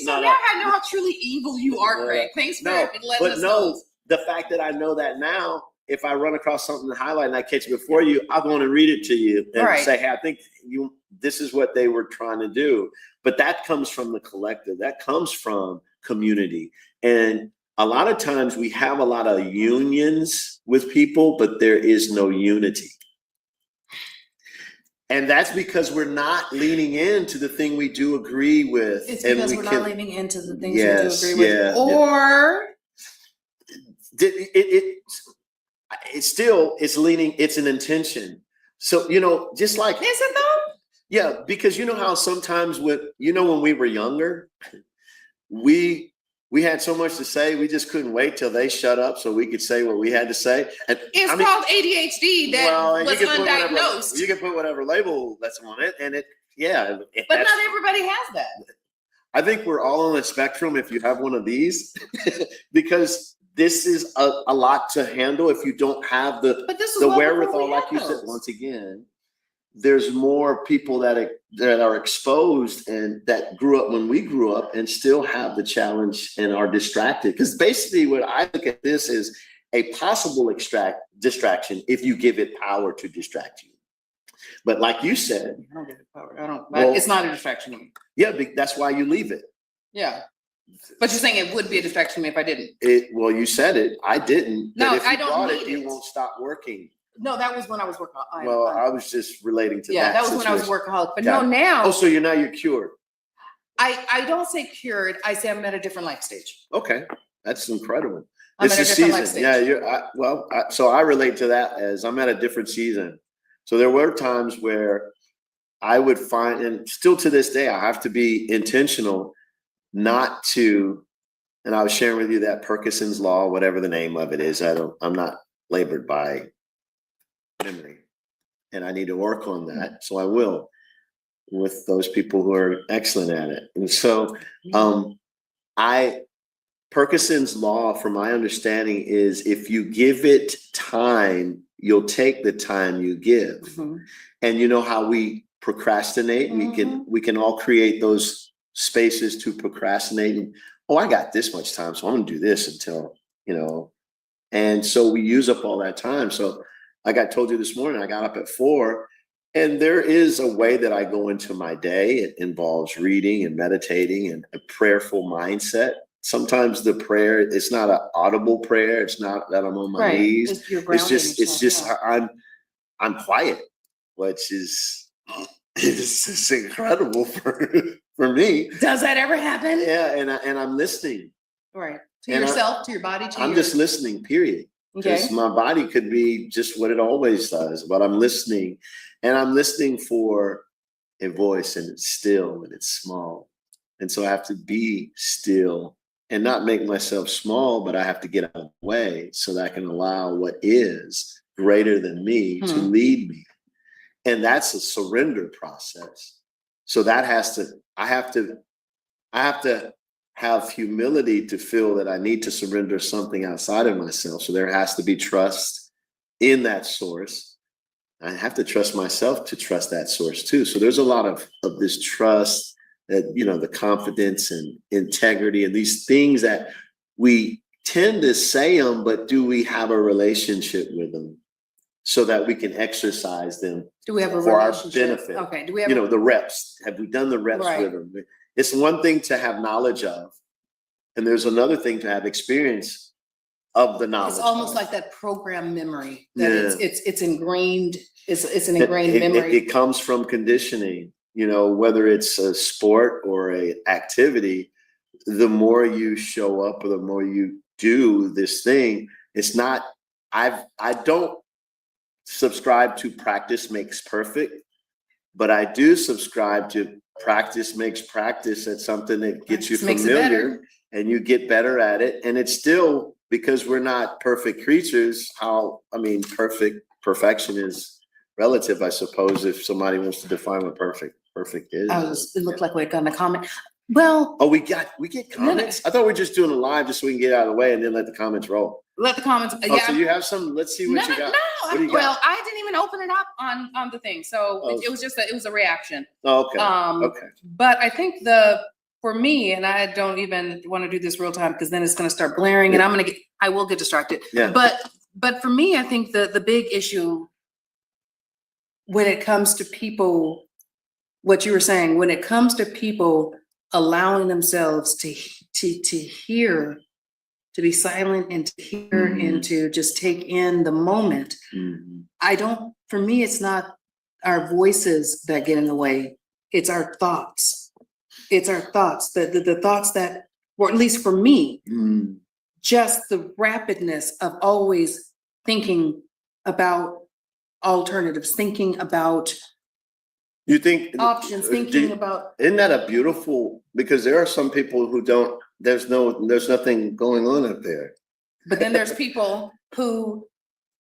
so now I know how truly evil you are, Craig. Thanks for letting us know.
The fact that I know that now, if I run across something to highlight and I catch it before you, I'll go and read it to you and say, hey, I think this is what they were trying to do. But that comes from the collective. That comes from community. And a lot of times we have a lot of unions with people, but there is no unity. And that's because we're not leaning into the thing we do agree with.
It's because we're not leaning into the things we do agree with. Or
it's leaning, it's an intention. So, just like.
Is it though?
Yeah, because you know how sometimes when we were younger, we had so much to say, we just couldn't wait till they shut up so we could say what we had to say. And
it's called ADHD was undiagnosed.
You can put whatever label that's on it, and
but not everybody has that.
I think we're all on the spectrum if you have one of these, because this is a lot to handle if you don't have the wherewithal, like you said. Once again, there's more people that are exposed and that grew up when we grew up and still have the challenge and are distracted. Because basically what I look at this is a possible distraction if you give it power to distract you. But like you said,
I don't give it power. It's not a distraction to me.
Yeah, that's why you leave it.
Yeah. But you're saying it would be a distraction to me if I didn't.
Well, you said it. I didn't.
No,
if you
I don't need
it. You won't stop working.
No, that was when I was working.
I was just relating to that.
Yeah, that was when I was workaholic. But no, now.
Oh, so you're cured.
I don't say cured. I say I'm at a different life stage.
Okay. That's incredible.
I'm
This
at a
is
different life
season.
stage.
Yeah, so I relate to that as I'm at a different season. So there were times where I would find, and still to this day, I have to be intentional not to, and I was sharing with you that Parkinson's law, whatever the name of it is. I'm not labored by memory, and I need to work on that. So I will with those people who are excellent at it. And so, Parkinson's law, from my understanding, is if you give it time, you'll take the time you give.
Mhm.
And you know how we procrastinate? We can all create those spaces to procrastinate. And, oh, I got this much time, so I'm gonna do this until, and so we use up all that time. So like I told you this morning, I got up at 4, and there is a way that I go into my day. It involves reading and meditating and a prayerful mindset. Sometimes the prayer, it's not an audible prayer. It's not that I'm on my knees. It's just I'm quiet, which is it's incredible for me.
Does that ever happen?
Yeah, and I'm listening.
Right. To
And
yourself, to your body,
I'm just listening, period.
Okay.
Because my body could be just what it always does, but I'm listening, and I'm listening for a voice, and it's still and it's small. And so I have to be still and not make myself small, but I have to get out of the way so that I can allow what is greater than me to lead me. And that's a surrender process. So that I have to have humility to feel that I need to surrender something outside of myself. So there has to be trust in that source. I have to trust myself to trust that source too. So there's a lot of this trust, that, the confidence and integrity and these things that we tend to say them, but do we have a relationship with them so that we can exercise them?
Do we have a
for our
relationship?
benefit?
Okay. Do we have
The reps? Have we done the reps
Right.
with them? It's one thing to have knowledge of, and there's another thing to have experience of the knowledge.
It's almost
of.
like that program memory that
Yeah.
it's ingrained. It's an ingrained memory.
It comes from conditioning. Whether it's a sport or a activity, the more you show up or the more you do this thing, it's not. I don't subscribe to practice makes perfect, but I do subscribe to practice makes practice at something that gets you familiar and you get better at it. And it's still, because we're not perfect creatures, perfection is relative, I suppose, if somebody wants to define what perfect is.
It looked like we got a comment. Well,
we get comments. I thought we were just doing a live just so we can get out of the way and then let the comments roll.
Let the comments.
So you have some. Let's see what you got. What do you got?
Well, I didn't even open it up on the thing, so it was just it was a reaction.
Oh, okay. Okay.
But I think for me, and I don't even want to do this real time because then it's going to start blaring, and I will get distracted.
Yeah.
But for me, I think the big issue when it comes to people, what you were saying, when it comes to people allowing themselves to hear, to be silent and to hear and to just take in the moment. For me, it's not our voices that get in the way. It's our thoughts. It's our thoughts, the thoughts that, or at least for me, just the rapidness of always thinking about alternatives, thinking about
you think
options, thinking about.
Isn't that a beautiful, because there are some people who don't, there's nothing going on up there.
But then there's people who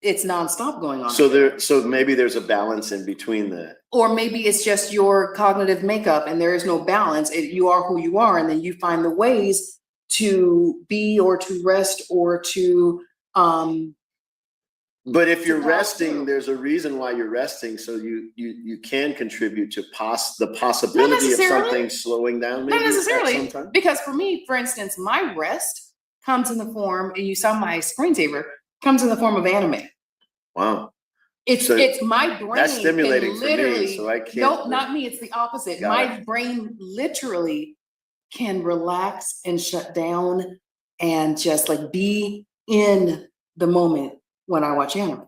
it's nonstop going on.
So maybe there's a balance in between that.
Or maybe it's just your cognitive makeup and there is no balance. You are who you are, and then you find the ways to be or to rest or to
but if you're resting, there's a reason why you're resting, so you can contribute to the possibility of something slowing down. Maybe
not necessarily, because for me, for instance, my rest comes in the form, and you saw my screensaver, comes in the form of anime.
Wow.
It's my brain.
That's stimulating for me, so I can't.
No, not me. It's the opposite. My brain literally can relax and shut down and just like be in the moment when I watch anime.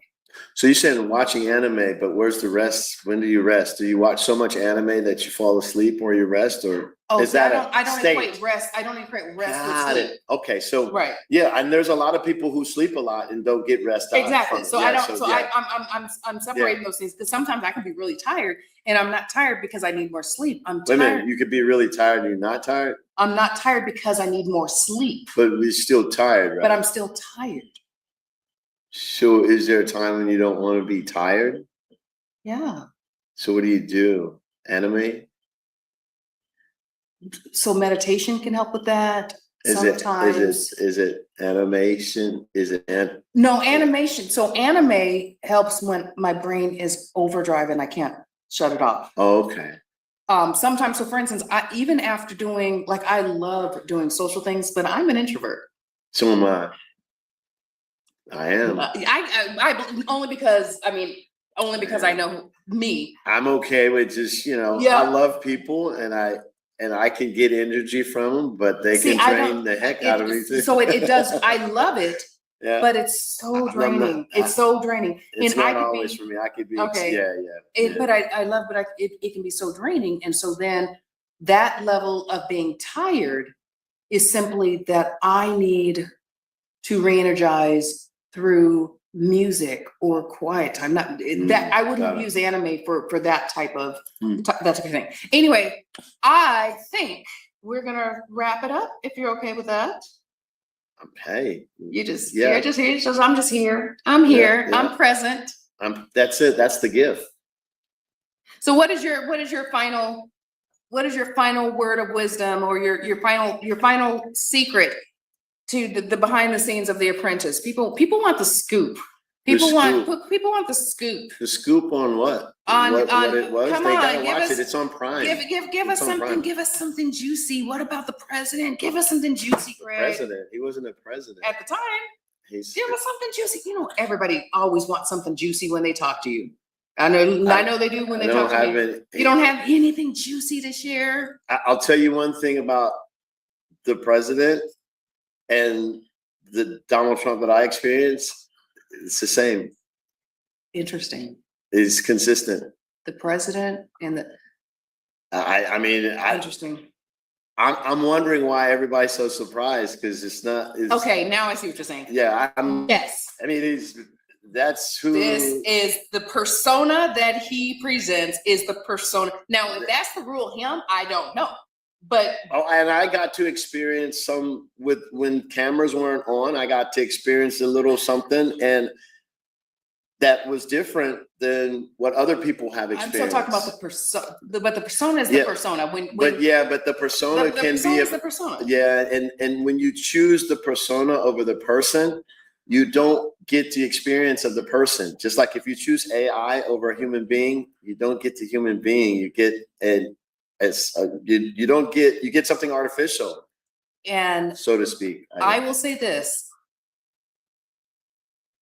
So you said watching anime, but where's the rest? When do you rest? Do you watch so much anime that you fall asleep or you rest, or
Oh,
is
see,
that
I
a
don't
state?
equate rest. I don't equate rest
Got
with sleep.
it. Okay, so
Right.
yeah, and there's a lot of people who sleep a lot and don't get rest out
Exactly.
from it.
So
Yeah,
I don't. So
yeah.
I'm separating those things because sometimes I can be really tired, and I'm not tired because I need more sleep. I'm
Wait a
tired.
minute, you could be really tired and you're not tired,
I'm not tired because I need more sleep,
but we're still tired, right?
but I'm still tired.
So is there a time when you don't want to be tired?
Yeah.
So what do you do? Anime?
So meditation can help with that. Sometimes.
Is it animation? Is it
No, animation. So anime helps when my brain is overdrive and I can't shut it off.
Oh, okay.
Sometimes, so for instance, even after doing, like, I love doing social things, but I'm an introvert.
So am I. I am.
I only because I know me.
I'm okay with just,
Yeah.
I love people and I can get energy from them, but they can drain the heck out of me too.
So it does. I love it,
Yeah.
but it's so draining. It's so draining.
It's
And I
not
could
always
be,
for me. I could be,
okay.
yeah.
But I love, but it can be so draining. And so then that level of being tired is simply that I need to re-energize through music or quiet time. Not that I wouldn't use anime for that type of that type of thing. Anyway, I think we're gonna wrap it up if you're okay with that.
Hey,
You're just here. I'm just here. I'm here.
Yeah.
I'm present.
That's it. That's the gift.
So what is your final word of wisdom, or your final secret to the behind the scenes of The Apprentice? People want the scoop. People want the scoop.
The scoop on what? What it was? They gotta watch it. It's on Prime.
Give us something. Prime. Give us something juicy. What about the president? Give us something juicy, Greg.
President. He wasn't a president
at the time. Give us something juicy. Everybody always wants something juicy when they talk to you. I know they do when they talk to me. You don't have anything juicy to share?
I'll tell you one thing about the president and the Donald Trump that I experienced. It's the same.
Interesting.
It's consistent.
The president and the.
Interesting. I'm wondering why everybody's so surprised, because it's not.
Okay, now I see what you're saying.
Yeah.
Yes.
I mean, that's who.
This is the persona that he presents. Is the persona. Now, if that's the rule, him, I don't know. But
and I got to experience some when cameras weren't on. I got to experience a little something, and that was different than what other people have experienced.
I'm still talking about the persona, but the persona is the persona.
But the persona can be
the persona.
Yeah, and when you choose the persona over the person, you don't get the experience of the person. Just like if you choose AI over a human being, you don't get the human being. You get you get something artificial,
and
so to speak.
I will say this.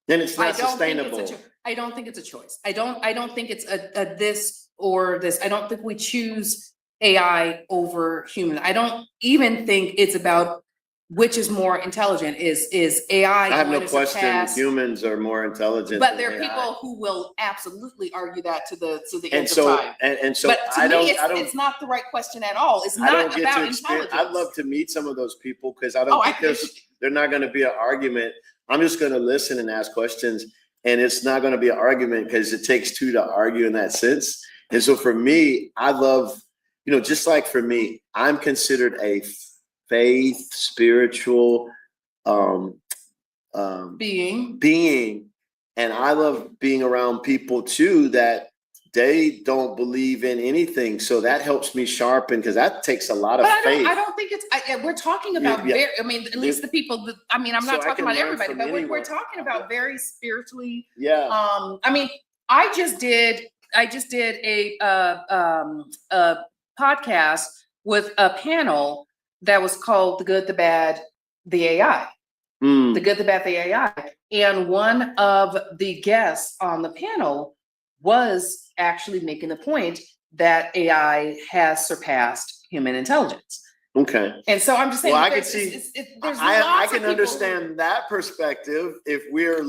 Then it's not sustainable.
I don't think it's a choice. I don't think it's a this or this. I don't think we choose AI over human. I don't even think it's about which is more intelligent. Is AI?
I have no question. Humans are more intelligent,
but there are people who will absolutely argue that to the end of time.
And so,
but to me, it's not the right question at all. It's not about intelligence.
I'd love to meet some of those people, because I don't think they're not going to be an argument. I'm just going to listen and ask questions, and it's not going to be an argument, because it takes two to argue in that sense. And so for me, I love, just like for me, I'm considered a faith, spiritual being, and I love being around people too that they don't believe in anything, so that helps me sharpen, because that takes a lot of faith.
I don't think it's. we're talking about at least the people. I'm not talking about everybody, but we're talking about very spiritually.
Yeah.
I just did a podcast with a panel that was called "The Good, the Bad, the AI." The Good, the Bad, the AI, and one of the guests on the panel was actually making the point that AI has surpassed human intelligence.
Okay.
And so I'm just saying,
well, I can understand that perspective if we're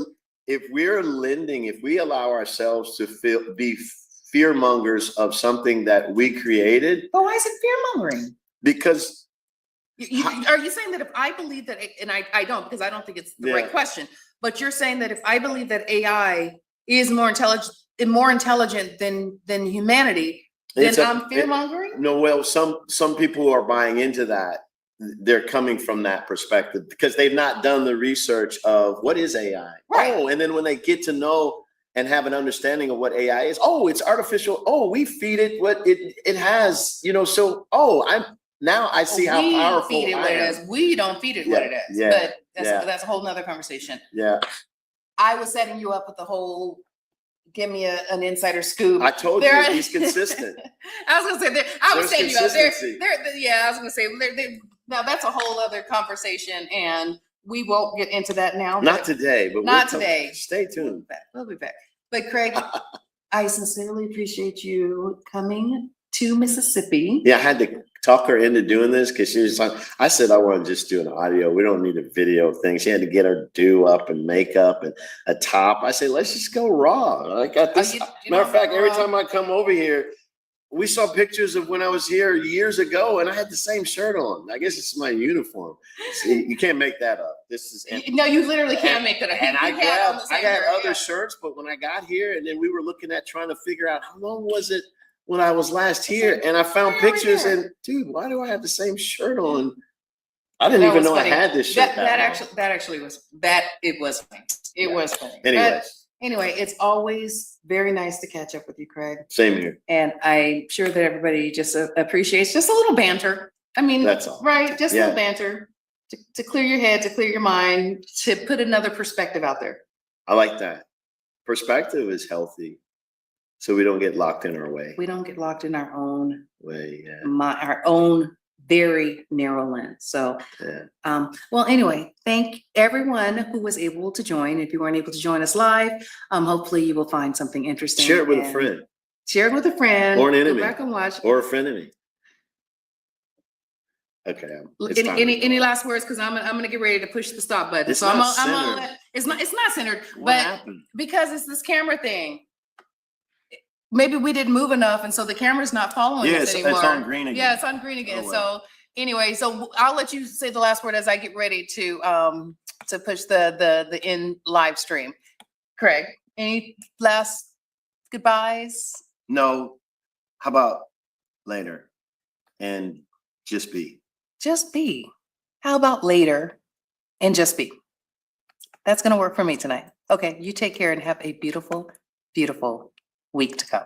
if we allow ourselves to be fear mongers of something that we created.
But why is it fear mongering?
Because
are you saying that if I believe that, and I don't, because I don't think it's the right question, but you're saying that if I believe that AI is more intelligent than humanity, then I'm fear mongering?
No, well, some people who are buying into that, they're coming from that perspective because they've not done the research of what is AI.
Right.
Oh, and then when they get to know and have an understanding of what AI is, oh, it's artificial. Oh, we feed it what it has, so I see how powerful
we feed it what it is. We don't feed it what it is.
Yeah,
but that's a whole nother conversation.
Yeah.
I was setting you up with the whole give me an insider scoop.
I told you he's consistent.
I was gonna say I was setting you up there. I was gonna say now that's a whole other conversation, and we won't get into that now.
Not today, but
not today.
Stay tuned.
We'll be back. But Craig, I sincerely appreciate you coming to Mississippi.
Yeah, I had to talk her into doing this because she was like, I said, I want to just do an audio. We don't need a video thing. She had to get her do up and makeup and a top. I said, let's just go raw. I got this. Matter of fact, every time I come over here, we saw pictures of when I was here years ago and I had the same shirt on. I guess it's my uniform. See, you can't make that up. This is
no, you literally can't make it up.
And I got other shirts, but when I got here and then we were looking at trying to figure out how long was it when I was last here, and I found pictures and dude, why do I have the same shirt on? I didn't even know funny. I had this shirt. It was funny.
Anyway, it's always very nice to catch up with you, Craig.
Same here.
And I'm sure that everybody just appreciates just a little banter. I mean,
that's all.
Right? Just a little banter to clear your head, to clear your mind, to put another perspective out there.
I like that. Perspective is healthy. So we don't get locked in our way.
We don't get locked in our own
way,
our own very narrow lens. So, well, anyway, thank everyone who was able to join. If you weren't able to join us live, hopefully you will find something interesting.
Share it with a friend.
Share it with a friend.
Or an enemy.
Go back and watch.
Or a frenemy. Okay.
Any last words? Because I'm gonna get ready to push the stop button.
It's
so
not
it's not centered.
What happened?
Because it's this camera thing. Maybe we didn't move enough, and so the camera's not following us anymore.
It's on green again.
Yeah, it's on green again. Oh, well. So anyway, so I'll let you say the last word as I get ready to push the end live stream. Craig, any last goodbyes?
No. How about later? And just be.
Just be. How about later and just be? That's gonna work for me tonight. Okay, you take care and have a beautiful, beautiful week to come.